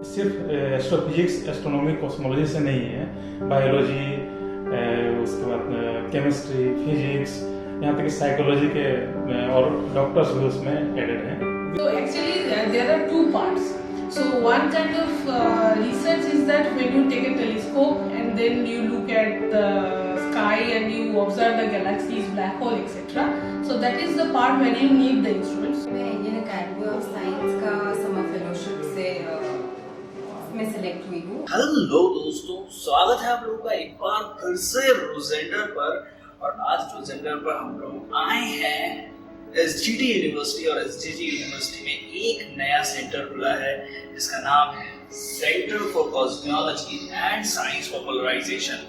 सिर्फ astrophysics, astronomy, cosmology से नहीं है, बायोलॉजी, उसके बाद केमिस्ट्री, फिजिक्स, यहाँ तक कि साइकोलॉजी के और डॉक्टर्स भी उसमें एडेड हैं। So actually there are two parts. So one kind of research is that when you take a telescope and then you look at the sky and you observe the galaxies, black hole, etc. So that is the part where you need the instruments. मैं Indian academy of science का summer fellowship से मैं select हुई हूँ। Hello दोस्तों, स्वागत है आप लोगों का एक बार फिर से रोजेंडर पर। और आज रोजेंडर पर हम लोग आए हैं एसजीटी यूनिवर्सिटी, और एसजीटी यूनिवर्सिटी में एक नया सेंटर खुला है जिसका नाम है centre for cosmology and science popularisation.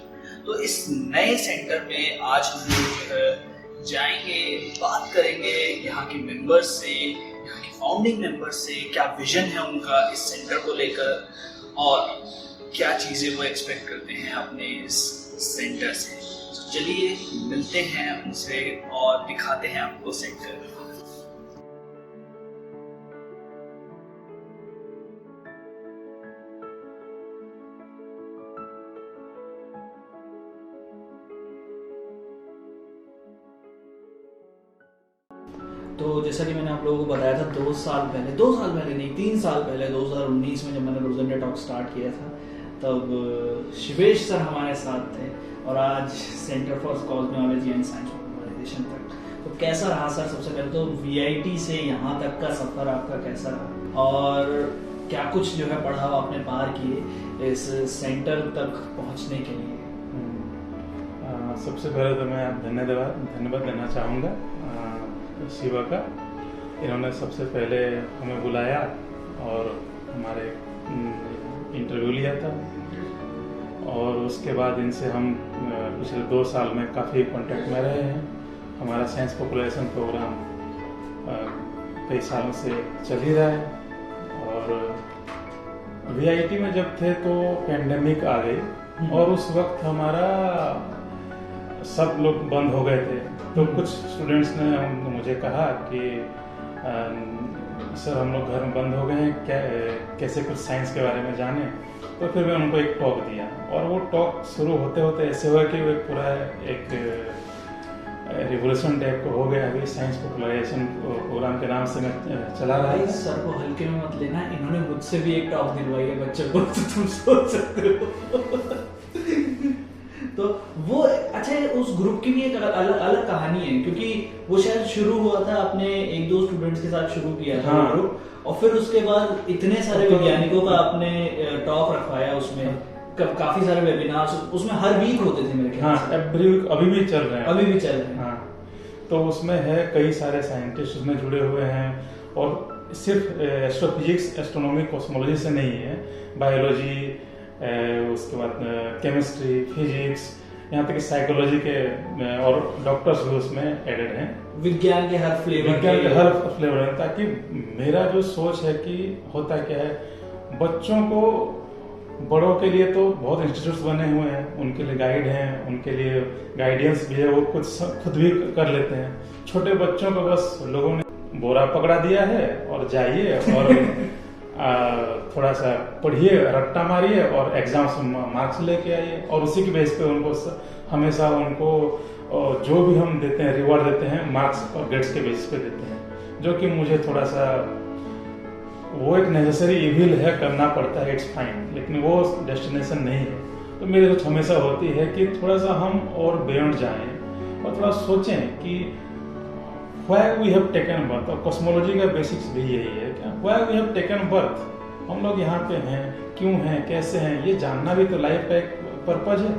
तो इस नए सेंटर में आज हम लोग जाएंगे, बात करेंगे यहाँ के मेंबर्स से, यहाँ के फाउंडिंग मेंबर्स से, क्या विजन है उनका इस सेंटर को लेकर और क्या चीज़ें वो एक्सपेक्ट करते हैं अपने इस सेंटर से। तो चलिए मिलते हैं उनसे और दिखाते हैं आपको सेंटर। तो जैसा कि मैंने आप लोगों को बताया था 2 साल पहले नहीं 3 साल पहले 2019 में जब मैंने रोजेंडर टॉक स्टार्ट किया था, तब शिवेश सर हमारे साथ थे और आज centre for cosmology and science popularisation तक। तो कैसा रहा सर? सबसे पहले तो वीआईटी से यहाँ तक का सफ़र आपका कैसा रहा और क्या कुछ जो है पढ़ाव आपने पार किए इस सेंटर तक पहुँचने के लिए? सबसे पहले तो मैं धन्यवाद देना चाहूँगा शिवा का। इन्होंने सबसे पहले हमें बुलाया और हमारे इंटरव्यू लिया था, और उसके बाद इनसे हम पिछले 2 साल में काफ़ी कांटेक्ट में रहे हैं। हमारा साइंस पॉपुलेशन प्रोग्राम कई सालों से चल ही रहा है। और वीआईटी में जब थे तो पेंडेमिक आ गई और उस वक्त हमारा सब लोग बंद हो गए थे। तो कुछ स्टूडेंट्स ने मुझे कहा कि सर हम लोग घर में बंद हो गए हैं, कैसे कुछ साइंस के बारे में जाने। तो फिर मैं उनको एक टॉक दिया और वो टॉक शुरू होते होते ऐसे हुआ कि वो पूरा एक रिवोल्यूशन टाइप को हो गया। अभी साइंस पॉपुलराइजेशन प्रोग्राम के नाम से मैं चला रहा है। सर को हल्के में मत लेना, इन्होंने मुझसे भी एक टॉक दिलवाई है बच्चों को, तो तुम सोच सकते हो। तो वो अच्छा है, उस ग्रुप की भी एक अलग कहानी है, क्योंकि वो शायद शुरू हुआ था अपने 1-2 स्टूडेंट्स के साथ शुरू किया था ग्रुप, और फिर उसके बाद इतने सारे वैज्ञानिकों का आपने टॉक रखवाया उसमें, काफी सारे वेबिनार्स उसमें हर वीक होते थे मेरे ख्याल से। एवरी वीक अभी भी चल रहे हैं। हाँ, तो उसमें है कई सारे साइंटिस्ट उसमें जुड़े हुए हैं, और सिर्फ एस्ट्रोफिजिक्स, एस्ट्रोनॉमी, कॉस्मोलॉजी से नहीं है, बायोलॉजी, उसके बाद केमिस्ट्री, फिजिक्स, यहाँ तक कि साइकोलॉजी के और डॉक्टर्स भी उसमें एडेड हैं। विज्ञान के हर फ्लेवर है, ताकि मेरा जो सोच है कि होता क्या है, बच्चों को, बड़ों के लिए तो बहुत इंस्टीट्यूट्स बने हुए हैं, उनके लिए गाइड हैं, उनके लिए गाइडेंस भी है, वो खुद भी कर लेते हैं। छोटे बच्चों को बस लोगों ने बोरा पकड़ा दिया है और जाइए और थोड़ा सा पढ़िए, रट्टा मारिए और एग्जाम से मार्क्स लेके आइए, और उसी की बेस पे उनको हमेशा उनको जो भी हम देते हैं, रिवॉर्ड देते हैं, मार्क्स और ग्रेड्स के बेसिस पे देते हैं, जो कि मुझे थोड़ा सा वो एक नेसेसरी इविल है, करना पड़ता है, इट्स फाइन, लेकिन वो डेस्टिनेशन नहीं है। तो मेरी सोच हमेशा होती है कि थोड़ा सा हम और बियॉन्ड जाएं और थोड़ा सोचें कि why we have taken birth, और कॉस्मोलॉजी का बेसिक्स भी यही है कि why we have taken birth, हम लोग यहाँ पे हैं, क्यों हैं, कैसे हैं, ये जानना भी तो लाइफ का एक पर्पज है।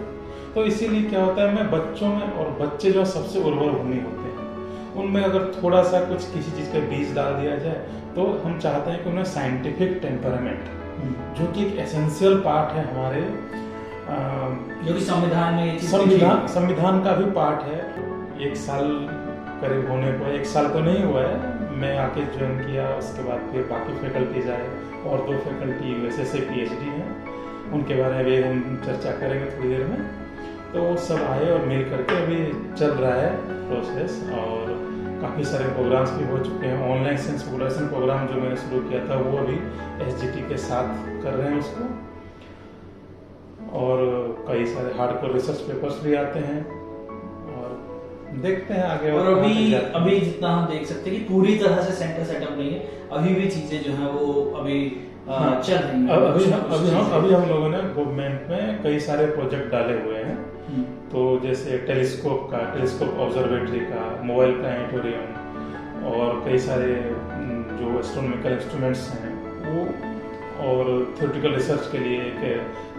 तो इसीलिए क्या होता है, मैं बच्चों में, और बच्चे जो सबसे उर्वर भूमि होते हैं, उनमें अगर थोड़ा सा कुछ किसी चीज़ का बीज डाल दिया जाए, तो हम चाहते हैं कि उन्हें साइंटिफिक टेम्परामेंट, जो कि एक एसेंशियल पार्ट है हमारे, जो कि संविधान में संविधान का भी पार्ट है। 1 साल करीब होने को, 1 साल तो नहीं हुआ है, मैं आके ज्वाइन किया, उसके बाद फिर बाकी फैकल्टीज आए, और 2 फैकल्टी यूएसए से पीएचडी हैं, उनके बारे में भी हम चर्चा करेंगे थोड़ी देर में। तो वो सब आए और मिल करके अभी चल रहा है प्रोसेस, और काफ़ी सारे प्रोग्राम्स भी हो चुके हैं। ऑनलाइन साइंस प्रोग्रेशन प्रोग्राम जो मैंने शुरू किया था वो अभी SGT के साथ कर रहे हैं उसको, और कई सारे हार्डकोर रिसर्च पेपर्स भी आते हैं, और देखते हैं आगे। और अभी जितना हम देख सकते हैं कि पूरी तरह से सेंटर सेटअप नहीं है, अभी भी चीजें जो है वो अभी चल रही हैं। अभी हम लोगों ने गवर्नमेंट में कई सारे प्रोजेक्ट डाले हुए हैं। तो जैसे टेलीस्कोप ऑब्जर्वेटरी का, मोबाइल प्लानिटोरियम, और कई सारे जो एस्ट्रोनॉमिकल इंस्ट्रूमेंट्स हैं वो, और थ्योरेटिकल रिसर्च के लिए एक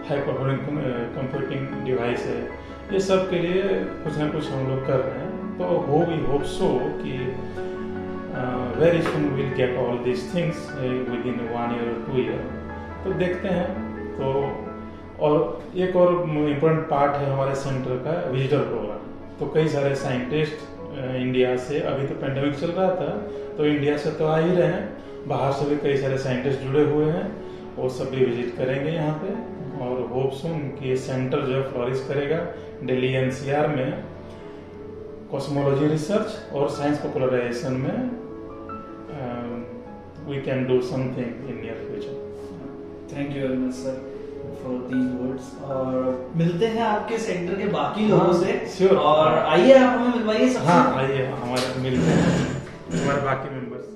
हाई परफॉर्मिंग कंप्यूटिंग डिवाइस है। ये सब के लिए कुछ ना कुछ हम लोग कर रहे हैं। तो वी होप सो कि very soon will get all this things with in 1 year or 2 year। तो देखते हैं। तो और एक और इम्पोर्टेंट पार्ट है हमारे सेंटर का विजिटर प्रोग्राम। तो कई सारे साइंटिस्ट इंडिया से, अभी तो पेंडेमिक चल रहा था तो इंडिया से तो आ ही रहे हैं, बाहर से भी कई सारे साइंटिस्ट जुड़े हुए हैं, वो सब भी विजिट करेंगे यहाँ पे। और होप सुन कि ये सेंटर जो है फ्लोरिश करेगा दिल्ली NCR में कॉस्मोलॉजी रिसर्च और साइंस पॉपुलराइजेशन में we can do something in near future. Thank you very much sir for these words. और मिलते हैं आपके सेंटर के बाकी लोगों से। श्योर। और आइए आप हमें मिलवाइए सबसे। हाँ आइए, हमारे मिलते हैं हमारे बाकी मेंबर्स।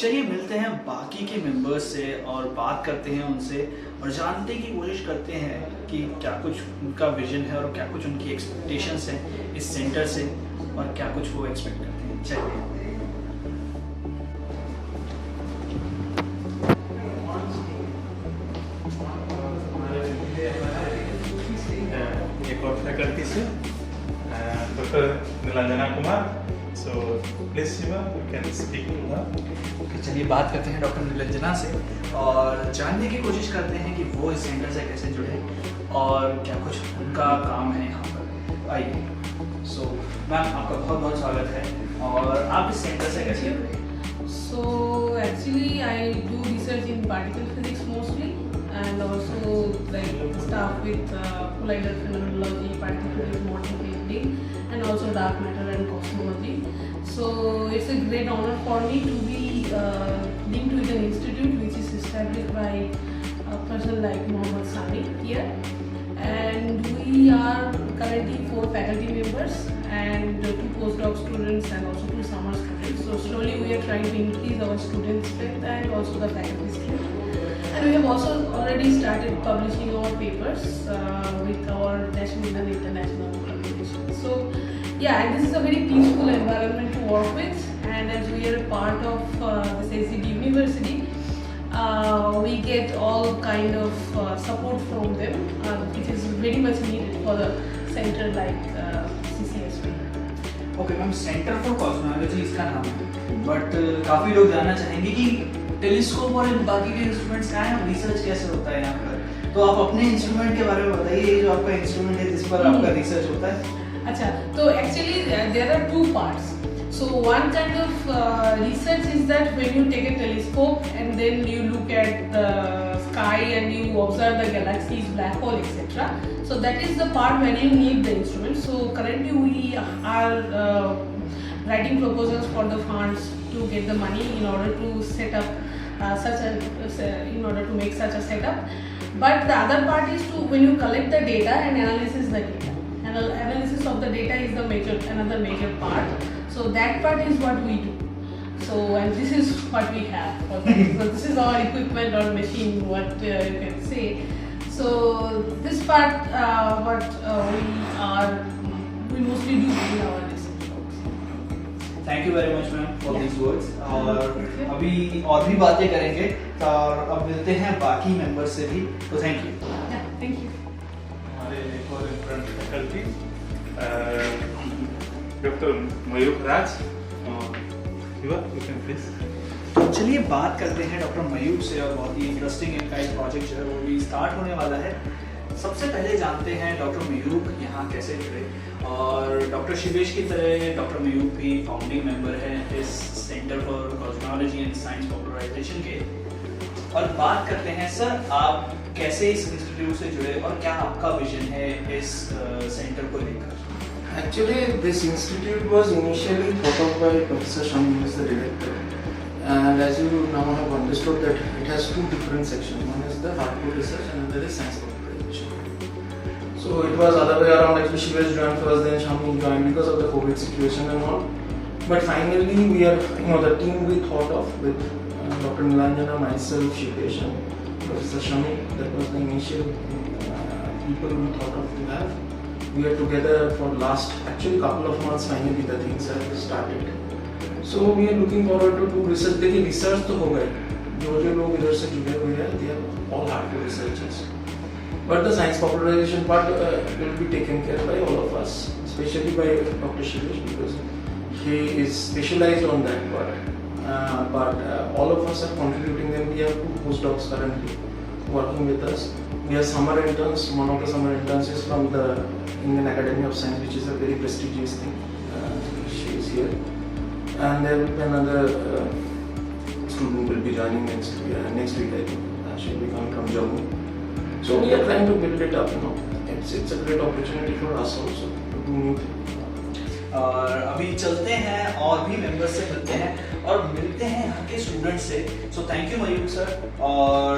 चलिए मिलते हैं बाकी के मेंबर्स से और बात करते हैं उनसे और जानने की कोशिश करते हैं कि क्या कुछ उनका विजन है और क्या कुछ उनकी एक्सपेक्टेशंस हैं इस सेंटर से और क्या कुछ वो एक्सपेक्ट करते हैं। चलिए। एक और फैकल्टी से doctor Neelanjana Kumar. So please Shiva, you can speak to her. चलिए बात करते हैं डॉक्टर नीलांजना से और जानने की कोशिश करते हैं कि वो इस सेंटर से कैसे जुड़े और क्या कुछ उनका काम है यहाँ पर। आइए। सो मैम आपका बहुत बहुत स्वागत है। और आप इस सेंटर से कैसे जुड़े? So actually I do research in particle physics mostly, and also like stuff with collider phenomenology, particle physics, model bending, and also dark matter and cosmology. So it's a great honor for me to be linked with an institute which is established by a person like Mohammad Sani here. And we are currently 4 faculty members and 2 postdoc students and also 2 summer students. So slowly we are trying to increase our student strength and also the faculty strength. And we have also already started publishing our papers with our national and international publications. So yeah, and this is a very peaceful environment to work with. And as we are a part of this SGT University, we get all kind of support from them, which is very much needed for the center like CCSP. Okay ma'am, centre for cosmology इसका नाम है, but काफ़ी लोग जानना चाहेंगे कि telescope और बाकी के इंस्ट्रूमेंट्स क्या हैं, रिसर्च कैसे होता है यहाँ पर। तो आप अपने इंस्ट्रूमेंट के बारे में बताइए, जो आपका इंस्ट्रूमेंट है जिस पर आपका रिसर्च होता है। अच्छा, तो actually there are 2 parts. So one kind of research is that when you take a telescope and then you look at the sky and you observe the galaxies, black hole, etc. So that is the part where you need the instrument. So currently we are writing proposals for the funds to get the money in order to set up in order to make such a setup. But the other part is to when you collect the data and analysis the data. Analysis of the data is another major part. So that part is what we do. So and this is what we have. So this is our equipment or machine, what you can say. So this part, we mostly do in our research works. Thank you very much ma'am for this words. और अभी और भी बातें करेंगे और अब मिलते हैं बाकी मेंबर्स से भी। तो थैंक यू। Thank you. हमारे एक और important faculty doctor Mayur Raj. Shiva, you can please. तो चलिए बात करते हैं डॉक्टर मयूर से और बहुत ही इंटरेस्टिंग इनका एक प्रोजेक्ट जो है वो भी स्टार्ट होने वाला है। सबसे पहले जानते हैं डॉक्टर मयूर यहाँ कैसे जुड़े, और डॉक्टर शिवेश की तरह डॉक्टर मयूर भी फाउंडिंग मेंबर है इस centre for cosmology and science popularisation के। और बात करते हैं सर, आप कैसे इस इंस्टीट्यूट से जुड़े और क्या आपका विजन है इस सेंटर को लेकर। Actually, this institute was initially thought of by Professor Shami, who is the director. And as you now have understood that it has two different sections. One is the hardcore research and another is science popularization. So it was other way around, actually Shivesh joined first, then Shami joined because of the COVID situation and all. But finally we are, the team we thought of with Dr. Nilanjana, myself, Shivesh and Professor Shami, that was the initial people we thought of to have. We are together for last actually couple of months, finally the things have started. So we are looking forward to do research. देखिए research तो हो गए, जो लोग इधर से जुड़े हुए हैं, they are all hardcore researchers. But the science popularization part will be taken care by all of us, especially by Dr. Shivesh because he is specialized on that part. But all of us are contributing. Then we have two postdocs currently working with us. We have summer interns. One of the summer interns is from the Indian Academy of Science, which is a very prestigious thing. She is here. And there will be another student will be joining next week. I think she will be coming from Jammu. So we are trying to build it up. It's a great opportunity for us also to do new things. और अभी चलते हैं और भी members से मिलते हैं और मिलते हैं यहाँ के स्टूडेंट से. So thank you Mayukh sir, और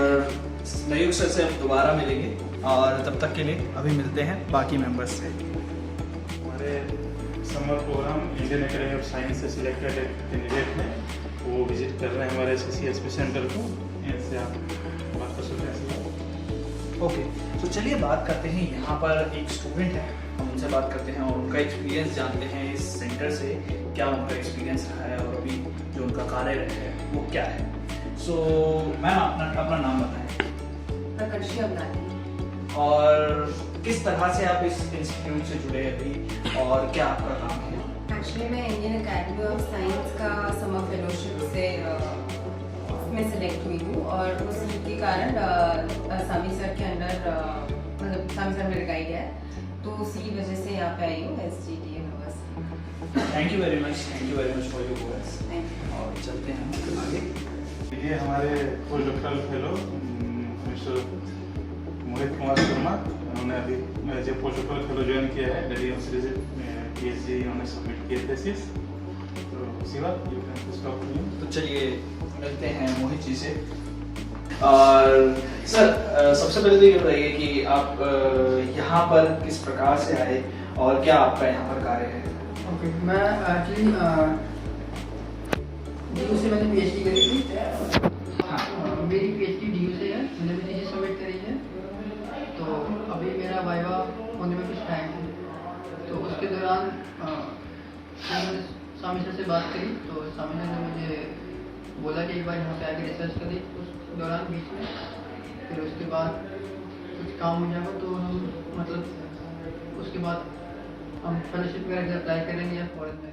मयूख सर से हम दोबारा मिलेंगे और तब तक के लिए अभी मिलते हैं बाकी मेंबर्स से. हमारे summer program Indian Academy of Science से सिलेक्टेड कैंडिडेट हैं, वो विजिट कर रहे हैं हमारे SCSP सेंटर को. ऐसे आप बात कर सकते हैं. ओके, तो चलिए बात करते हैं. यहाँ पर एक स्टूडेंट है, हम उनसे बात करते हैं और उनका एक्सपीरियंस जानते हैं इस सेंटर से, क्या उनका एक्सपीरियंस रहा है और अभी जो उनका कार्य है वो क्या है. सो मैम अपना नाम बताएं प्रकर्षी अवनानी. और किस तरह से आप इस इंस्टीट्यूट से जुड़े अभी और क्या आपका काम है. एक्चुअली मैं इंडियन एकेडमी ऑफ साइंस का समर फेलोशिप से में सिलेक्ट हुई हूँ और उसी के कारण सामी सर के अंडर मतलब सामी सर मेरे गाइड है, तो उसी वजह से यहाँ पे आई हूँ SGT university. Thank you very much for your words. और चलते हैं आगे. ये हमारे post doctoral fellow mister Mohit Kumar Sharma, उन्होंने अभी as a post doctoral fellow join किया है. दिल्ली यूनिवर्सिटी से PhD उन्होंने सबमिट किए थेसिस. तो Shiva you can stop me. तो चलिए मिलते हैं मोहित जी से. और सर सबसे पहले तो ये बताइए कि आप यहाँ पर किस प्रकार से आए और क्या आपका यहाँ पर कार्य है. ओके, मैं एक्चुअली DU से मैंने PhD करी थी. मेरी PhD DU से है, मैंने भी थीसिस सबमिट करी है. तो अभी मेरा वाइवा होने में कुछ टाइम है, तो उसके दौरान मैंने स्वामी सर से बात करी. तो स्वामी सर ने मुझे बोला कि एक बार यहाँ पे आके रिसर्च करें. उस दौरान बीच में फिर उसके बाद कुछ काम हो जाएगा तो हम मतलब उसके बाद हम फेलोशिप वगैरह अप्लाई करेंगे या फॉरेन में.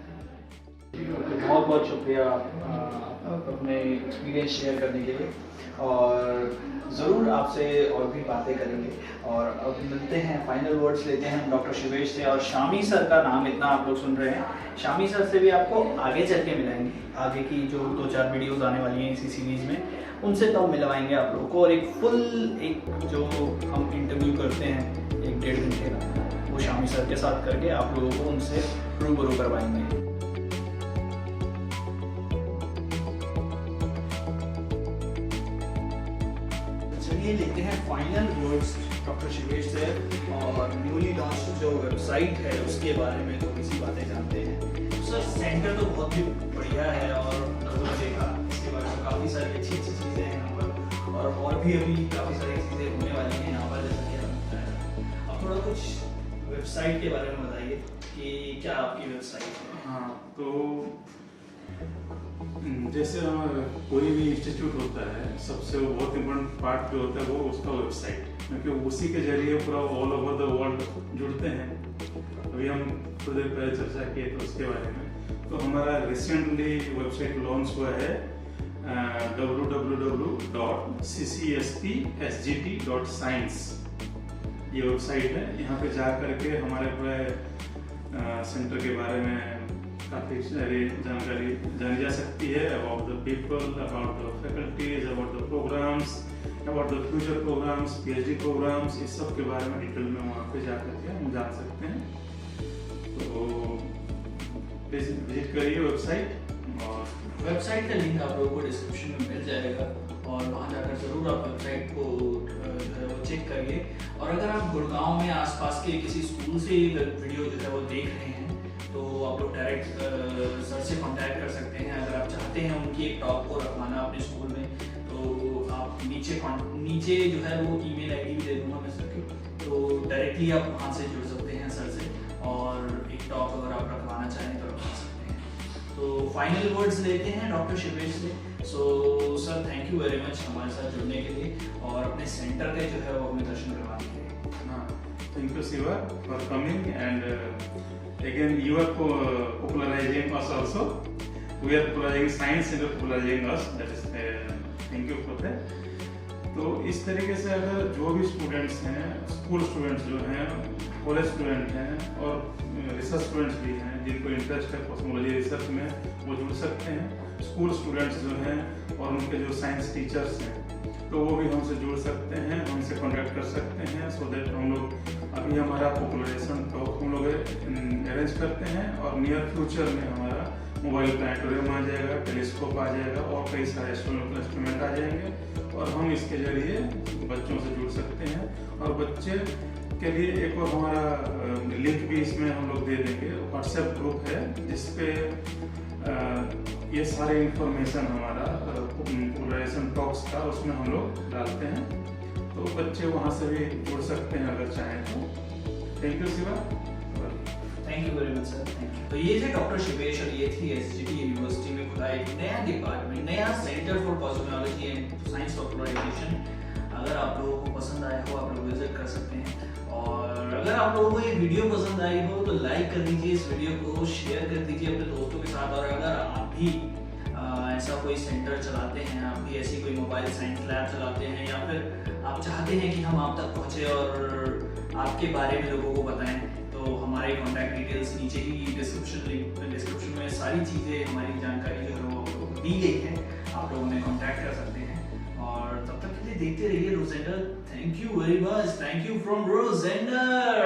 बहुत बहुत शुक्रिया अपने एक्सपीरियंस शेयर करने के लिए, और ज़रूर आपसे और भी बातें करेंगे. और अब मिलते हैं, फाइनल वर्ड्स लेते हैं डॉक्टर शिवेश से. और शामी सर का नाम इतना आप लोग सुन रहे हैं, शामी सर से भी आपको आगे चल के मिलाएंगे. आगे की जो 2-4 वीडियोज़ आने वाली हैं इसी सीरीज़ में, उनसे तब मिलवाएंगे आप लोगों को. और एक फुल जो हम इंटरव्यू करते हैं 1-1.5 घंटे का, वो शामी सर के साथ करके आप लोगों को उनसे रूबरू करवाएंगे. चलिए लेते हैं फाइनल वर्ड्स डॉक्टर शिवेश से और न्यूली लॉन्च जो वेबसाइट है उसके बारे में थोड़ी सी बातें जानते हैं. सर सेंटर तो बहुत ही बढ़िया है और नजर देखा इसके बारे में काफ़ी सारी अच्छी चीज़ें हैं यहाँ पर, और भी अभी काफ़ी सारी चीज़ें होने वाली हैं यहाँ पर, जैसा कि आपने बताया. आप थोड़ा कुछ वेबसाइट के बारे में बताइए कि क्या आपकी वेबसाइट है. हाँ, तो जैसे कोई भी इंस्टीट्यूट होता है, सबसे बहुत इम्पोर्टेंट पार्ट जो होता है वो उसका वेबसाइट, क्योंकि उसी के जरिए पूरा ऑल ओवर द वर्ल्ड जुड़ते हैं. अभी हम थोड़ी देर पहले चर्चा किए थे उसके बारे में. तो हमारा रिसेंटली वेबसाइट लॉन्च हुआ है www.ccspsgt.science. ये वेबसाइट है. यहाँ पे जा करके हमारे पूरे सेंटर के बारे में काफ़ी सारी जानकारी जानी जा सकती है. About the people, about the faculties, about the programs, about the future programs, PhD programs, इस सब के बारे में डिटेल में वहाँ पे जा करके हम जान सकते हैं. तो प्लीज विजिट करिए वेबसाइट, और वेबसाइट का लिंक आप लोगों को डिस्क्रिप्शन में मिल जाएगा और वहाँ जाकर ज़रूर आप वेबसाइट को जो है वो चेक करिए। और अगर आप गुड़गांव में आसपास के किसी स्कूल से वीडियो जो है वो देख रहे हैं तो आप लोग डायरेक्ट सर से कांटेक्ट कर सकते हैं। अगर आप चाहते हैं उनकी एक टॉक को रखवाना अपने स्कूल में तो आप नीचे जो है वो ईमेल आईडी भी दे दूँगा मैं सर की, तो डायरेक्टली आप वहाँ से जुड़ सकते हैं सर से और एक टॉक अगर आप रखवाना चाहें तो रखवा सकते हैं। तो फाइनल वर्ड्स लेते हैं डॉक्टर शिवेश से। So sir thank you very much हमारे साथ जुड़ने के लिए और अपने सेंटर के जो है वो हमें दर्शन करवाने के लिए। हाँ, thank you Shiva for coming, and again you are popularizing us also. We are popularizing science and popularizing us. That is thank you for that. तो इस तरीके से अगर जो भी स्टूडेंट्स हैं, स्कूल स्टूडेंट्स जो हैं, कॉलेज स्टूडेंट हैं और रिसर्च स्टूडेंट्स भी हैं जिनको इंटरेस्ट है कॉस्मोलॉजी रिसर्च में, वो जुड़ सकते हैं। स्कूल स्टूडेंट्स जो हैं और उनके जो साइंस टीचर्स हैं तो वो भी हमसे जुड़ सकते हैं, हमसे कॉन्टैक्ट कर सकते हैं। सो दैट हम लोग अभी हमारा पॉपुलराइजेशन टॉक हम लोग अरेंज करते हैं और नियर फ्यूचर में हमारा मोबाइल प्लानिटोरियम आ जाएगा, टेलीस्कोप आ जाएगा और कई सारे एस्ट्रोनॉमिकल इंस्ट्रूमेंट आ जाएंगे और हम इसके जरिए बच्चों से जुड़ सकते हैं। और बच्चे के लिए एक और हमारा लिंक भी इसमें हम लोग दे देंगे, व्हाट्सएप ग्रुप है जिसपे ये सारे इंफॉर्मेशन हमारा पोलराइजेशन टॉक्स का उसमें हम लोग डालते हैं, तो बच्चे वहाँ से भी जुड़ सकते हैं अगर चाहें तो। Thank you Shiva. Thank you very much sir, thank you. तो ये थे डॉक्टर शिवेश और ये थी एसजीटी यूनिवर्सिटी में खुला एक नया डिपार्टमेंट, नया centre for cosmology and science popularisation. अगर आप लोगों को पसंद आया हो आप लोग विजिट कर सकते हैं और अगर आप लोगों को ये वीडियो पसंद आई हो तो लाइक कर दीजिए इस वीडियो को, शेयर कर दीजिए अपने दोस्तों के साथ। और अगर आप भी ऐसा कोई सेंटर चलाते हैं, आप भी ऐसी कोई मोबाइल साइंस लैब चलाते हैं या फिर आप चाहते हैं कि हम आप तक पहुंचे और आपके बारे में लोगों को बताएं तो हमारे कॉन्टैक्ट डिटेल्स नीचे ही डिस्क्रिप्शन में सारी चीज़ें हमारी जानकारी जो है वो दी गई है, आप लोग हमें कॉन्टैक्ट कर सकते हैं। और तब तक के लिए देखते रहिए रोजेंडर। Thank you very much, thank you from रोजेंडर।